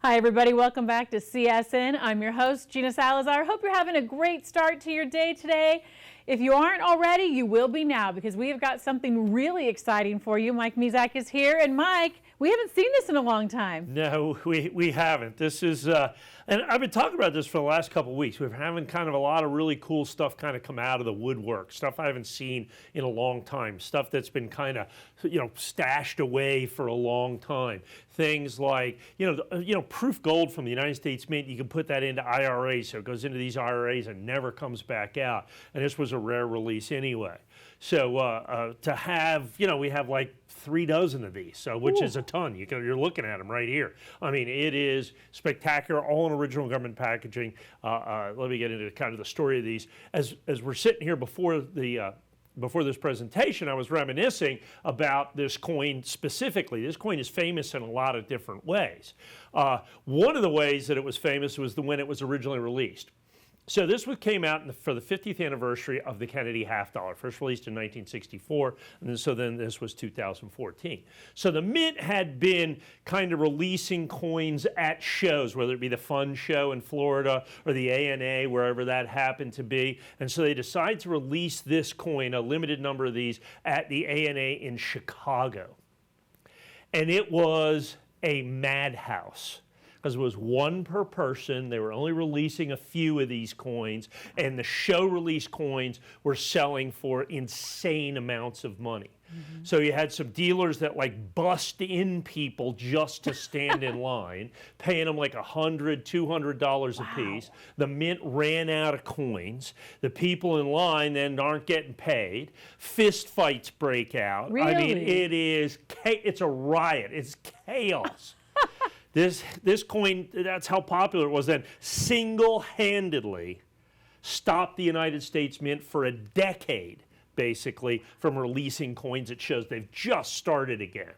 Hi everybody, welcome back to CSN. I'm your host, Gina Salazar. Hope you're having a great start to your day today. If you aren't already, you will be now because we have got something really exciting for you. Mike Mizak is here, and Mike, we haven't seen this in a long time. No, we haven't. This is, and I've been talking about this for the last couple of weeks. We're having kind of a lot of really cool stuff kind of come out of the woodwork, stuff I haven't seen in a long time, stuff that's been kind of, stashed away for a long time. Things like, proof gold from the United States Mint, you can put that into IRAs, so it goes into these IRAs and never comes back out. And this was a rare release anyway. So to have, we have like 3 dozen of these, so which is a ton. You're looking at them right here. I mean, it is spectacular, all in original government packaging. Let me get into kind of the story of these. As we're sitting here before this presentation, I was reminiscing about this coin specifically. This coin is famous in a lot of different ways. One of the ways that it was famous was when it was originally released. So this came out for the 50th anniversary of the Kennedy half dollar, first released in 1964, and then this was 2014. So the Mint had been kind of releasing coins at shows, whether it be the Fun Show in Florida or the ANA, wherever that happened to be, and so they decided to release this coin, a limited number of these, at the ANA in Chicago. And it was a madhouse, because it was one per person. They were only releasing a few of these coins, and the show release coins were selling for insane amounts of money. Mm-hmm. So you had some dealers that like bust in people just to stand in line, paying them like $100, $200 a piece. The Mint ran out of coins. The people in line then aren't getting paid. Fist fights break out. Really? I mean, it's a riot. It's chaos. This coin, that's how popular it was then, single-handedly stopped the United States Mint for a decade, basically, from releasing coins at shows. They've just started again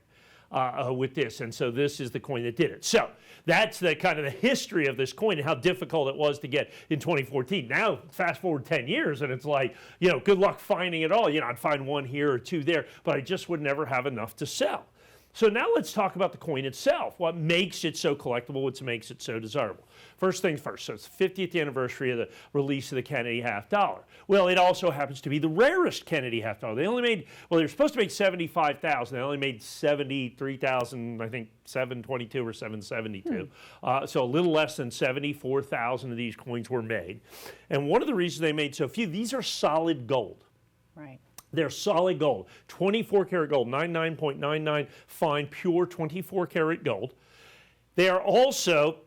with this, and so this is the coin that did it. So that's the kind of the history of this coin and how difficult it was to get in 2014. Now, fast forward 10 years, and it's like, good luck finding it all. I'd find one here or two there, but I just would never have enough to sell. So now let's talk about the coin itself. What makes it so collectible, what makes it so desirable. First things first, so it's the 50th anniversary of the release of the Kennedy half dollar. Well, it also happens to be the rarest Kennedy half dollar. They only made, they were supposed to make 75,000. They only made 73,000, I think 722 or 772. So a little less than 74,000 of these coins were made. And one of the reasons they made so few, these are solid gold. Right. They're solid gold, 24 karat gold, 99.99 fine, pure 24 karat gold. They are also,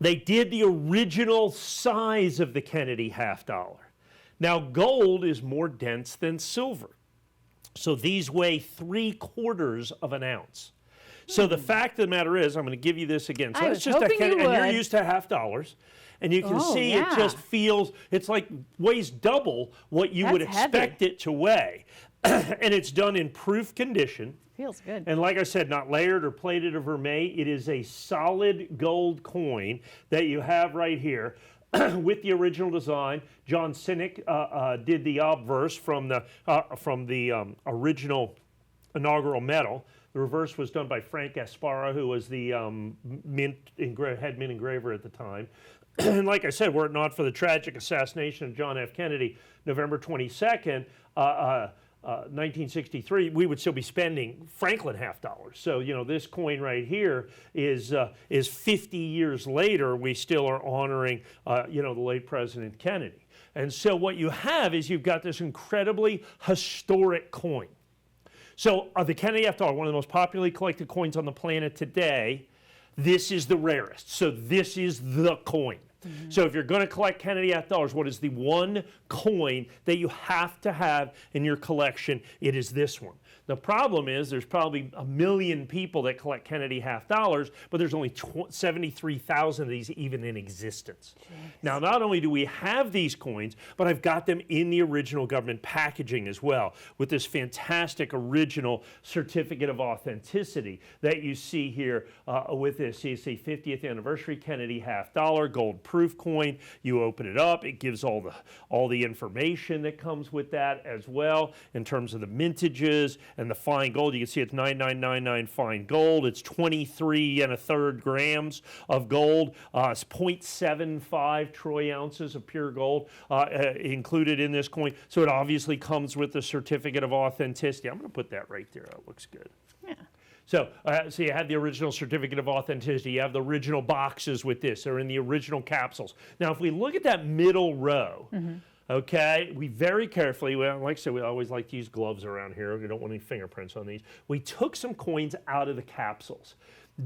they did the original size of the Kennedy half dollar. Now gold is more dense than silver. So these weigh 3/4 of an ounce. So the fact of the matter is, I'm going to give you this again. So I it's was just hoping and you would. you're used to half dollars. And you can see it just feels, it's like weighs double what you would expect it to weigh. And it's done in proof condition. Feels good. And like I said, not layered or plated or vermeil. It is a solid gold coin that you have right here with the original design. John Sinek did the obverse from the original inaugural medal. The reverse was done by Frank Gaspara, who was the head mint engraver at the time. And like I said, were it not for the tragic assassination of John F. Kennedy, November 22nd, 1963, we would still be spending Franklin half dollars. So, this coin right here is 50 years later, we still are honoring, the late President Kennedy. And so what you have is you've got this incredibly historic coin. So the Kennedy half dollar, one of the most popularly collected coins on the planet today, this is the rarest. So this is the coin. Mm-hmm. So if you're going to collect Kennedy half dollars, what is the one coin that you have to have in your collection? It is this one. The problem is there's probably 1 million people that collect Kennedy half dollars, but there's only 73,000 of these even in existence. Jeez. Now, not only do we have these coins, but I've got them in the original government packaging as well, with this fantastic original certificate of authenticity that you see here with this. You see 50th anniversary Kennedy half dollar, gold proof coin. You open it up, it gives all the information that comes with that as well in terms of the mintages and the fine gold. You can see it's 9999 fine gold. It's 23 1/3 grams of gold. It's 0.75 troy ounces of pure gold included in this coin. So it obviously comes with the certificate of authenticity. I'm going to put that right there. That looks good. Yeah. So you have the original certificate of authenticity. You have the original boxes with this. They're in the original capsules. Now, if we look at that middle row, okay, we very carefully, well, like I said, we always like to use gloves around here. We don't want any fingerprints on these. We took some coins out of the capsules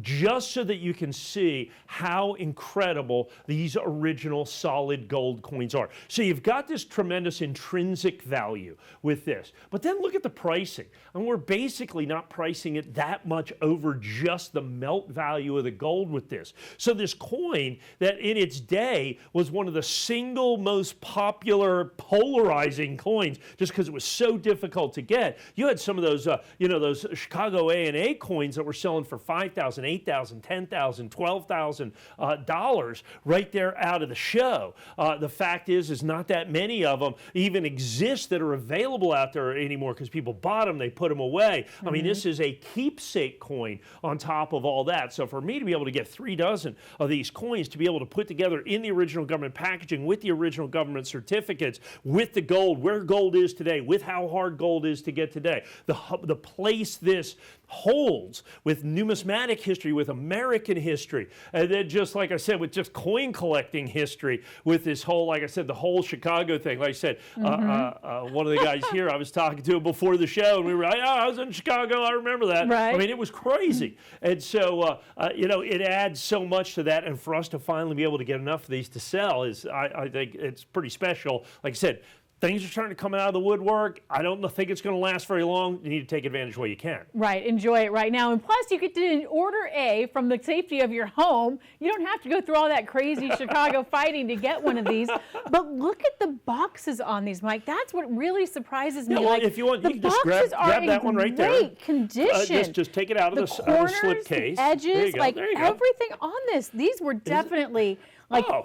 just so that you can see how incredible these original solid gold coins are. So you've got this tremendous intrinsic value with this. But then look at the pricing. And we're basically not pricing it that much over just the melt value of the gold with this. So this coin that in its day was one of the single most popular polarizing coins just because it was so difficult to get. You had some of those, those Chicago A&A coins that were selling for $5,000, $8,000, $10,000, $12,000 right there out of the show. The fact is not that many of them even exist that are available out there anymore because people bought them, they put them away. I mean, this is a keepsake coin on top of all that. So for me to be able to get 3 dozen of these coins to be able to put together in the original government packaging with the original government certificates, with the gold, where gold is today, with how hard gold is to get today, the place this holds with numismatic history, with American history, and then just like I said, with just coin collecting history, with this whole, like I said, the whole Chicago thing. Like I said, one of the guys here, I was talking to him before the show, and we were like, I was in Chicago, I remember that. Right. I mean, it was crazy. And so, it adds so much to that, and for us to finally be able to get enough of these to sell is, I think it's pretty special. Like I said, things are starting to come out of the woodwork. I don't think it's going to last very long. You need to take advantage while you can. Right. Enjoy it right now. And plus, you get to order A from the safety of your home. You don't have to go through all that crazy Chicago fighting to get one of these. But look at the boxes on these, Mike. That's what really surprises me. Yeah, well, if you want, you can just grab that one right there. Great condition. Just take it out of the slip case. The edges, like everything on this. These were definitely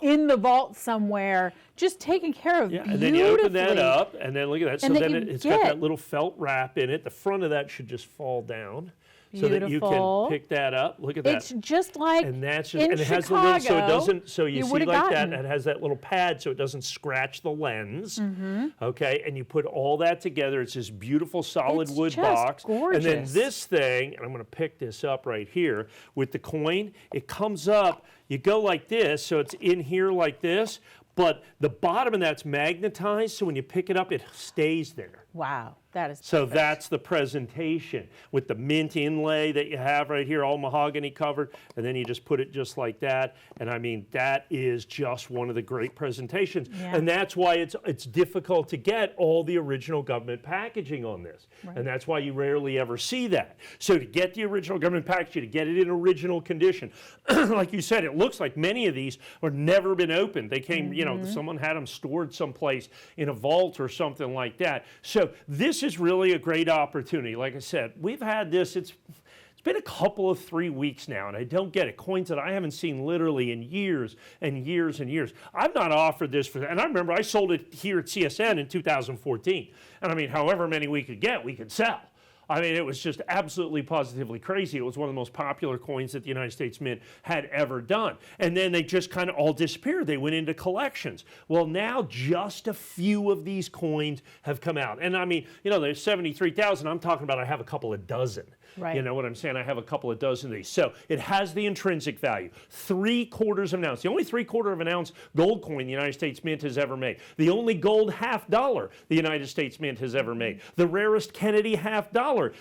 in the vault somewhere, just taken care of beautifully. And then you open that up, and then look at that. So then it's got that little felt wrap in it. The front of that should just fall down. So that you can pick that up. Look at that. It's just like and that's just, in and it has Chicago, the lid, so it doesn't. So you see like that, and it has that little pad, so it doesn't scratch the lens. Okay, and you put all that together. It's this beautiful solid wood box. Gorgeous. And then this thing, and I'm going to pick this up right here with the coin. It comes up. You go like this, so it's in here like this. But the bottom of that's magnetized, so when you pick it up, it stays there. Wow, that is perfect. So that's the presentation with the mint inlay that you have right here, all mahogany covered, and then you just put it just like that. And I mean, that is just one of the great presentations. Yeah. And that's why it's difficult to get all the original government packaging on this. Right. And that's why you rarely ever see that. So to get the original government packaging, to get it in original condition, like you said, it looks like many of these are never been opened. They came, someone had them stored someplace in a vault or something like that. So this is really a great opportunity. Like I said, we've had this, it's been a couple of 3 weeks now, and I don't get it. Coins that I haven't seen literally in years and years and years. I've not offered this for, and I remember I sold it here at CSN in 2014. And I mean, however many we could get, we could sell. I mean, it was just absolutely positively crazy. It was one of the most popular coins that the United States Mint had ever done. And then they just kind of all disappeared. They went into collections. Well, now just a few of these coins have come out. And I mean, there's 73,000. I'm talking about I have a couple of dozen. Right. You know what I'm saying? I have a couple of dozen of these. So it has the intrinsic value. 3/4 of an ounce. The only 3/4 of an ounce gold coin the United States Mint has ever made. The only gold $half the United States Mint has ever made. The rarest Kennedy $half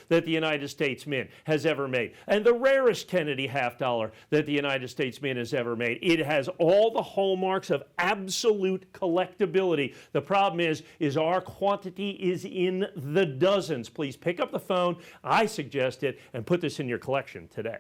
that the United States Mint has ever made. And the rarest Kennedy $half that the United States Mint has ever made. It has all the hallmarks of absolute collectability. The problem is our quantity is in the dozens. Please pick up the phone. I suggest it and put this in your collection today.